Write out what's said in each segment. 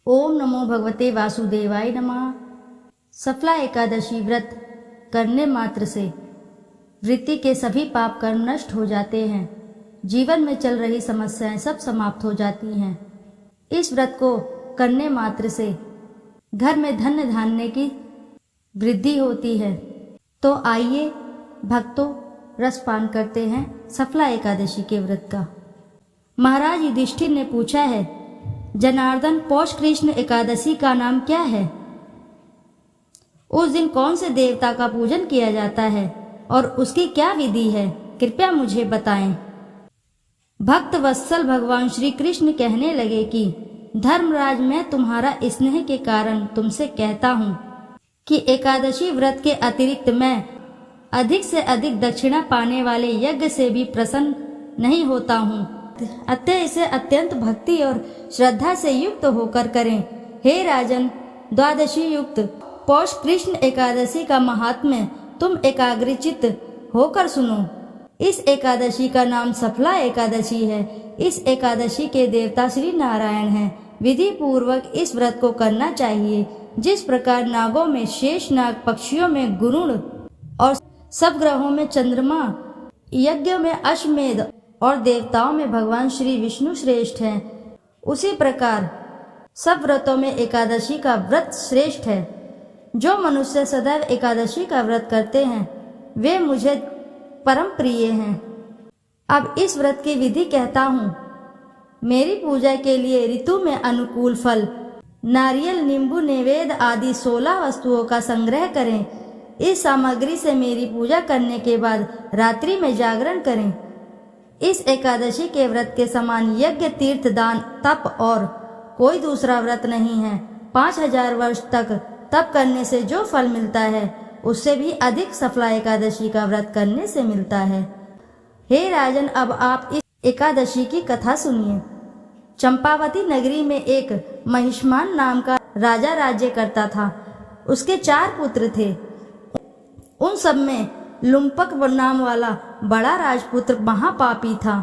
ओम नमो भगवते वासुदेवाय नमः। सफला एकादशी व्रत करने मात्र से वृत्ति के सभी पाप कर्म नष्ट हो जाते हैं। जीवन में चल रही समस्याएं सब समाप्त हो जाती हैं। इस व्रत को करने मात्र से घर में धन धान्य की वृद्धि होती है। तो आइए भक्तों, रसपान करते हैं सफला एकादशी के व्रत का। महाराज युधिष्ठिर ने पूछा है, जनार्दन, पौष कृष्ण एकादशी का नाम क्या है? उस दिन कौन से देवता का पूजन किया जाता है और उसकी क्या विधि है? कृपया मुझे बताएं। भक्त वत्सल भगवान श्री कृष्ण कहने लगे कि धर्मराज, मैं तुम्हारा स्नेह के कारण तुमसे कहता हूँ कि एकादशी व्रत के अतिरिक्त मैं अधिक से अधिक दक्षिणा पाने वाले यज्ञ से भी प्रसन्न नहीं होता हूँ। अतः इसे अत्यंत भक्ति और श्रद्धा से युक्त होकर करें। हे राजन, द्वादशी युक्त पौष कृष्ण एकादशी का महात्म्य तुम एकाग्रचित्त होकर सुनो। इस एकादशी का नाम सफला एकादशी है। इस एकादशी के देवता श्री नारायण हैं। विधि पूर्वक इस व्रत को करना चाहिए। जिस प्रकार नागों में शेष नाग, पक्षियों में गरुड़ और सब ग्रहों में चंद्रमा, यज्ञ में अश्वमेध और देवताओं में भगवान श्री विष्णु श्रेष्ठ हैं, उसी प्रकार सब व्रतों में एकादशी का व्रत श्रेष्ठ है। जो मनुष्य सदैव एकादशी का व्रत करते हैं वे मुझे परम प्रिय हैं। अब इस व्रत की विधि कहता हूँ। मेरी पूजा के लिए ऋतु में अनुकूल फल, नारियल, नींबू, नैवेद्य आदि 16 वस्तुओं का संग्रह करें। इस सामग्री से मेरी पूजा करने के बाद रात्रि में जागरण करें। इस एकादशी के व्रत के समान यज्ञ, तीर्थ, दान, तप और कोई दूसरा व्रत नहीं है। 5000 वर्ष तक तप करने से जो फल मिलता है उससे भी अधिक सफला एकादशी का व्रत करने से मिलता है। हे राजन, अब आप इस एकादशी की कथा सुनिए। चंपावती नगरी में एक महिष्मान नाम का राजा राज्य करता था। उसके 4 पुत्र थे। उन सब में लुम्पक नाम वाला बड़ा राजपुत्र महापापी था।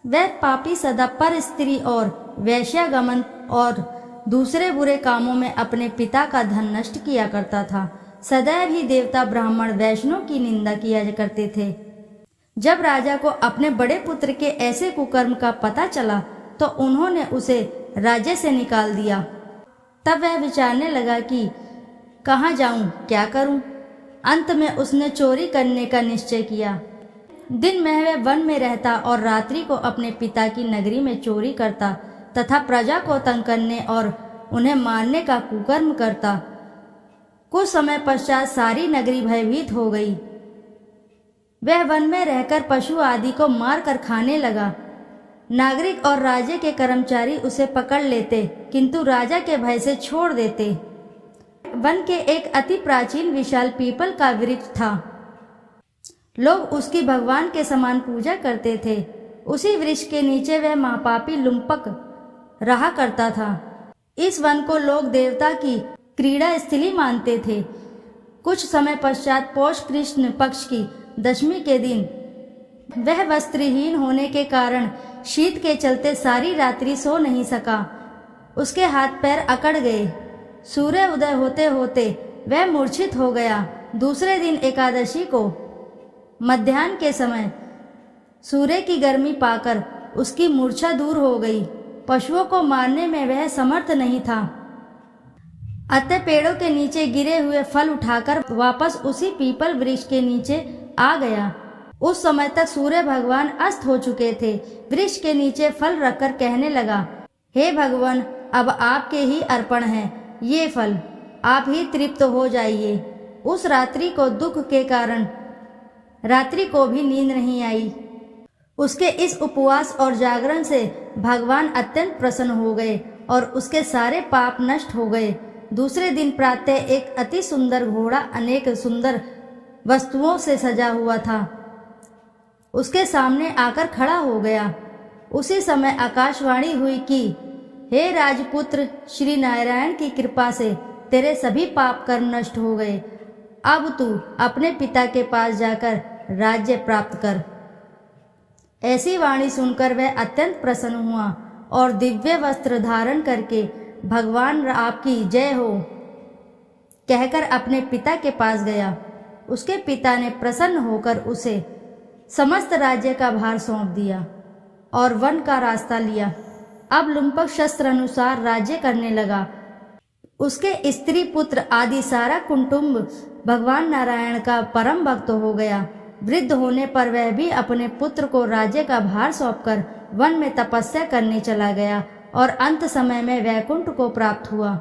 वह पापी सदा पर स्त्री और वैश्यागमन और दूसरे बुरे कामों में अपने पिता का धन नष्ट किया करता था। सदैव ही देवता, ब्राह्मण, वैष्णव की निंदा किया करते थे। जब राजा को अपने बड़े पुत्र के ऐसे कुकर्म का पता चला तो उन्होंने उसे राज्य से निकाल दिया। तब वह विचारने लगा कि कहाँ जाऊं, क्या करूं। अंत में उसने चोरी करने का निश्चय किया। दिन में वह वन में रहता और रात्रि को अपने पिता की नगरी में चोरी करता तथा प्रजा को तंग करने और उन्हें मारने का कुकर्म करता। कुछ समय पश्चात सारी नगरी भयभीत हो गई। वह वन में रहकर पशु आदि को मार कर खाने लगा। नागरिक और राज्य के कर्मचारी उसे पकड़ लेते किंतु राजा के भय से छोड़ देते। वन के एक अति प्राचीन विशाल पीपल का वृक्ष था। लोग उसकी भगवान के समान पूजा करते थे। उसी वृक्ष के नीचे वह महापापी लुम्पक रहा करता था। इस वन को लोग देवता की क्रीड़ा स्थली मानते थे। कुछ समय पश्चात पौष कृष्ण पक्ष की दशमी के दिन वह वस्त्रहीन होने के कारण शीत के चलते सारी रात्रि सो नहीं सका। उसके हाथ पैर अकड़ गए। सूर्य उदय होते होते वह मूर्छित हो गया। दूसरे दिन एकादशी को मध्याह्न के समय सूर्य की गर्मी पाकर उसकी मूर्छा दूर हो गई। पशुओं को मारने में वह समर्थ नहीं था। अतः पेड़ों के नीचे गिरे हुए फल उठाकर वापस उसी पीपल वृक्ष के नीचे आ गया। उस समय तक सूर्य भगवान अस्त हो चुके थे। वृक्ष के नीचे फल रखकर कहने लगा, हे भगवान, अब आपके ही अर्पण है ये फल, आप ही तृप्त हो जाइए। उस रात्रि को दुख के कारण रात्रि को भी नींद नहीं आई। उसके इस उपवास और जागरण से भगवान अत्यंत प्रसन्न हो गए और उसके सारे पाप नष्ट हो गए। दूसरे दिन प्रातः एक अति सुंदर घोड़ा अनेक सुंदर वस्तुओं से सजा हुआ था। उसके सामने आकर खड़ा हो गया। उसी समय आकाशवाणी हुई कि हे राजपुत्र, श्री नारायण की कृपा से तेरे सभी पाप कर्म नष्ट हो गए। अब तू अपने पिता के पास जाकर राज्य प्राप्त कर। ऐसी वाणी सुनकर वह अत्यंत प्रसन्न हुआ और दिव्य वस्त्र धारण करके भगवान आपकी जय हो कहकर अपने पिता के पास गया। उसके पिता ने प्रसन्न होकर उसे समस्त राज्य का भार सौंप दिया और वन का रास्ता लिया। अब लुम्पक शस्त्र अनुसार राज्य करने लगा। उसके स्त्री पुत्र आदि सारा कुटुंब भगवान नारायण का परम भक्त हो गया। वृद्ध होने पर वह भी अपने पुत्र को राज्य का भार सौंपकर वन में तपस्या करने चला गया और अंत समय में वैकुंठ को प्राप्त हुआ।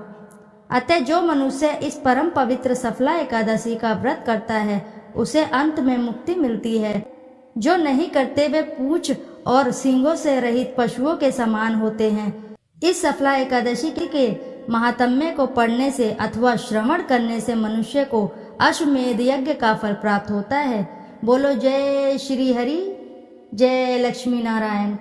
अतः जो मनुष्य इस परम पवित्र सफला एकादशी का व्रत करता है उसे अंत में मुक्ति मिलती है। जो नहीं करते वे पूंछ और सींगों से रहित पशुओं के समान होते हैं। इस सफला एकादशी के महात्म्य को पढ़ने से अथवा श्रवण करने से मनुष्य को अश्वमेध यज्ञ का फल प्राप्त होता है। बोलो जय श्री हरि, जय लक्ष्मी नारायण।